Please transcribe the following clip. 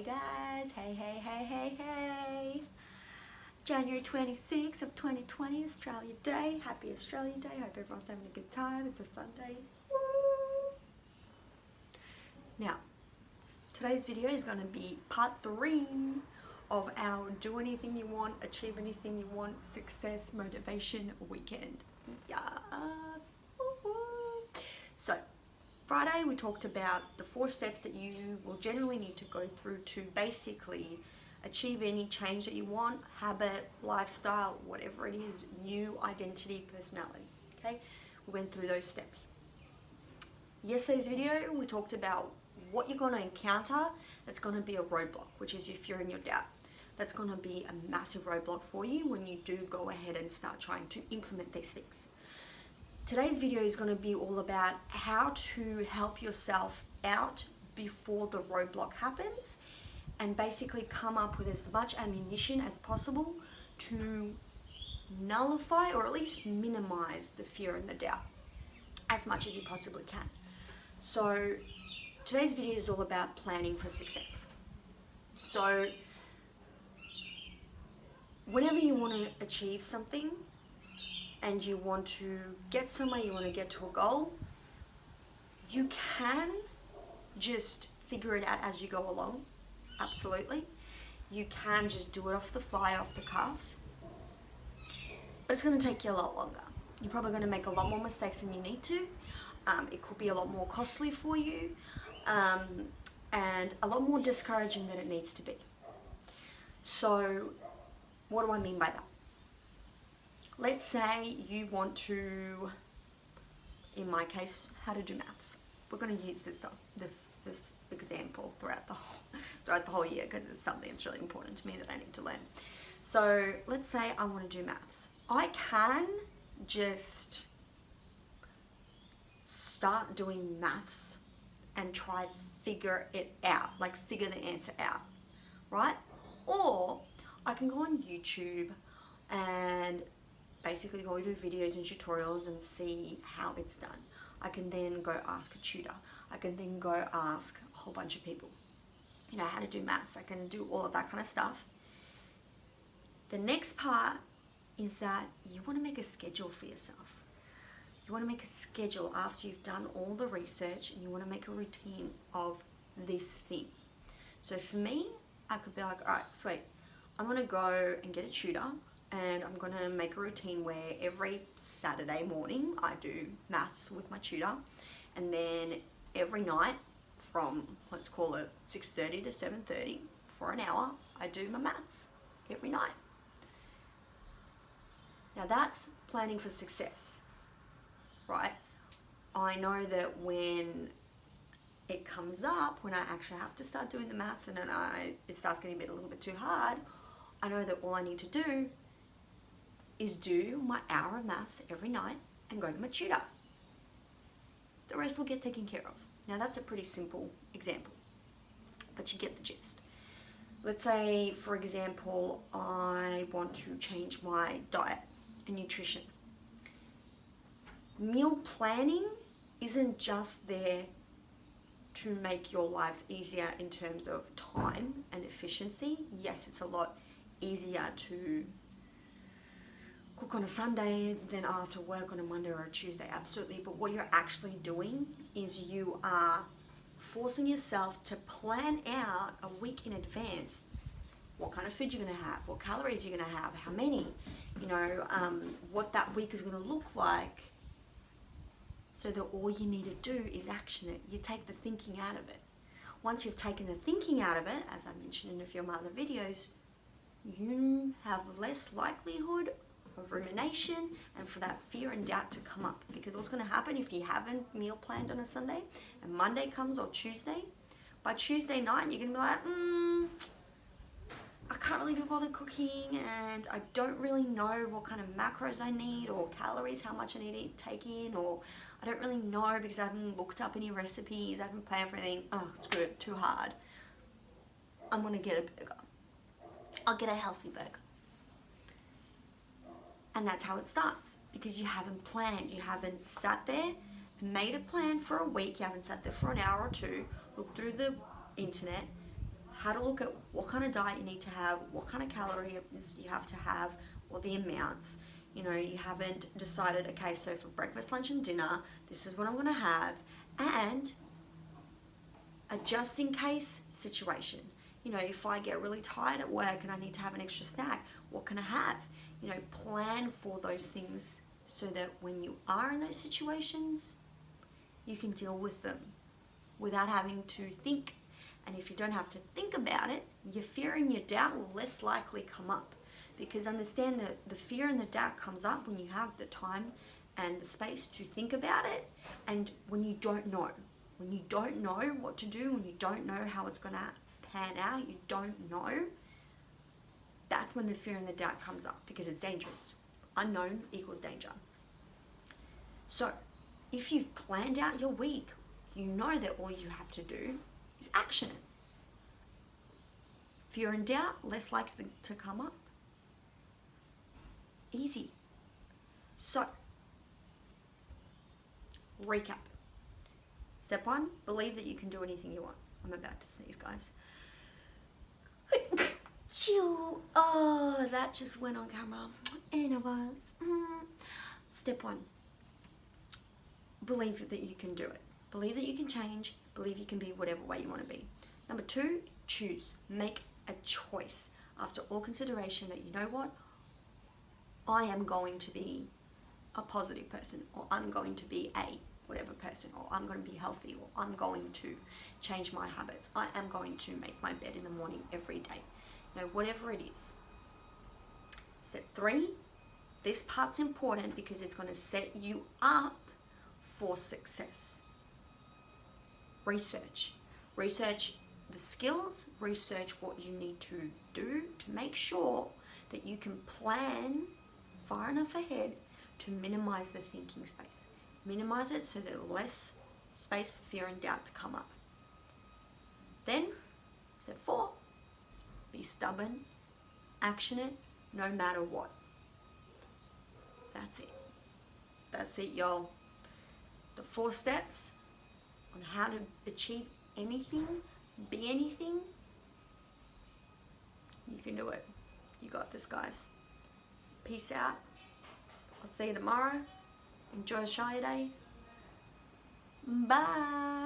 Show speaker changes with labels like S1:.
S1: Hey guys, hey. January 26th of 2020, Australia Day. Happy Australia Day. Hope everyone's having a good time. It's a Sunday. Woo! Now, today's video is going to be part 3 of our do anything you want, achieve anything you want, success motivation weekend. Yes. Woo-hoo. So, Friday we talked about the 4 steps that you will generally need to go through to basically achieve any change that you want, habit, lifestyle, whatever it is, new identity, personality. Okay, we went through those steps. Yesterday's video we talked about what you're going to encounter that's going to be a roadblock, which is your fear and your doubt. That's going to be a massive roadblock for you when you do go ahead and start trying to implement these things. Today's video is going to be all about how to help yourself out before the roadblock happens and basically come up with as much ammunition as possible to nullify or at least minimize the fear and the doubt as much as you possibly can. So today's video is all about planning for success. So whenever you want to achieve something and you want to get somewhere, you want to get to a goal, you can just figure it out as you go along. Absolutely. You can just do it off the fly, off the cuff. But it's going to take you a lot longer. You're probably going to make a lot more mistakes than you need to. It could be a lot more costly for you. And a lot more discouraging than it needs to be. So what do I mean by that? Let's say you want to, in my case, how to do maths. We're going to use this example throughout the whole year because it's something that's really important to me that I need to learn. So let's say I want to do maths. I can just start doing maths and try figure it out, like figure the answer out, right? Or I can go on YouTube and basically go do videos and tutorials and see how it's done. I can then go ask a tutor. I can then go ask a whole bunch of people, you know, how to do maths. I can do all of that kind of stuff. The next part is that you want to make a schedule for yourself. You want to make a schedule after you've done all the research, and you want to make a routine of this thing. So for me, I could be like, all right, sweet. I'm going to go and get a tutor, and I'm going to make a routine where every Saturday morning I do maths with my tutor, and then every night from, let's call it 6:30 to 7:30 for an hour, I do my maths every night. Now that's planning for success, right? I know that when it comes up, when I actually have to start doing the maths and then it starts getting a little bit too hard, I know that all I need to do is do my hour of maths every night and go to my tutor. The rest will get taken care of. Now that's a pretty simple example, but you get the gist. Let's say, for example, I want to change my diet and nutrition. Meal planning isn't just there to make your lives easier in terms of time and efficiency. Yes, it's a lot easier to cook on a Sunday than after work on a Monday or a Tuesday, absolutely. But what you're actually doing is you are forcing yourself to plan out a week in advance what kind of food you're going to have, what calories you're going to have, how many, you know, what that week is going to look like, so that all you need to do is action it. You take the thinking out of it. Once you've taken the thinking out of it, as I mentioned in a few of my other videos, you have less likelihood of rumination and for that fear and doubt to come up. Because what's going to happen if you haven't meal planned on a Sunday and Monday comes or Tuesday, by Tuesday night you're going to be like, I can't really be bothered cooking, and I don't really know what kind of macros I need or calories, how much I need to take in, or I don't really know because I haven't looked up any recipes, I haven't planned for anything. Oh, screw it, too hard. I'm going to get a burger. I'll get a healthy burger. And that's how it starts, because you haven't planned. You haven't sat there and made a plan for a week. You haven't sat there for an hour or two, looked through the internet, how to look at what kind of diet you need to have, what kind of calories you have to have, or the amounts. You know, you haven't decided, okay, so for breakfast, lunch, and dinner, this is what I'm going to have, and a just in case situation. You know, if I get really tired at work and I need to have an extra snack, what can I have? You know, plan for those things so that when you are in those situations, you can deal with them without having to think. And if you don't have to think about it, your fear and your doubt will less likely come up. Because understand that the fear and the doubt comes up when you have the time and the space to think about it, and when you don't know. When you don't know what to do, when you don't know how it's going to pan out, you don't know, that's when the fear and the doubt comes up, because it's dangerous. Unknown equals danger. So if you've planned out your week, you know that all you have to do is action it. Fear and doubt, less likely to come up. Easy. So, recap. Step 1, believe that you can do anything you want. I'm about to sneeze, guys. Oh, that just went on camera. And it was. Step 1, believe that you can do it. Believe that you can change. Believe you can be whatever way you want to be. Number 2, choose. Make a choice. After all consideration that, you know what? I am going to be a positive person, or I'm going to be a whatever person, or I'm going to be healthy, or I'm going to change my habits. I am going to make my bed in the morning every day. You know, whatever it is. Step 3, this part's important because it's going to set you up for success. Research. Research the skills, research what you need to do to make sure that you can plan far enough ahead to minimize the thinking space. Minimize it so there's less space for fear and doubt to come up. Then, step 4, be stubborn, action it no matter what. That's it. That's it, y'all. The 4 steps on how to achieve anything, be anything. You can do it. You got this, guys. Peace out. I'll see you tomorrow. Enjoy Australia Day. Bye.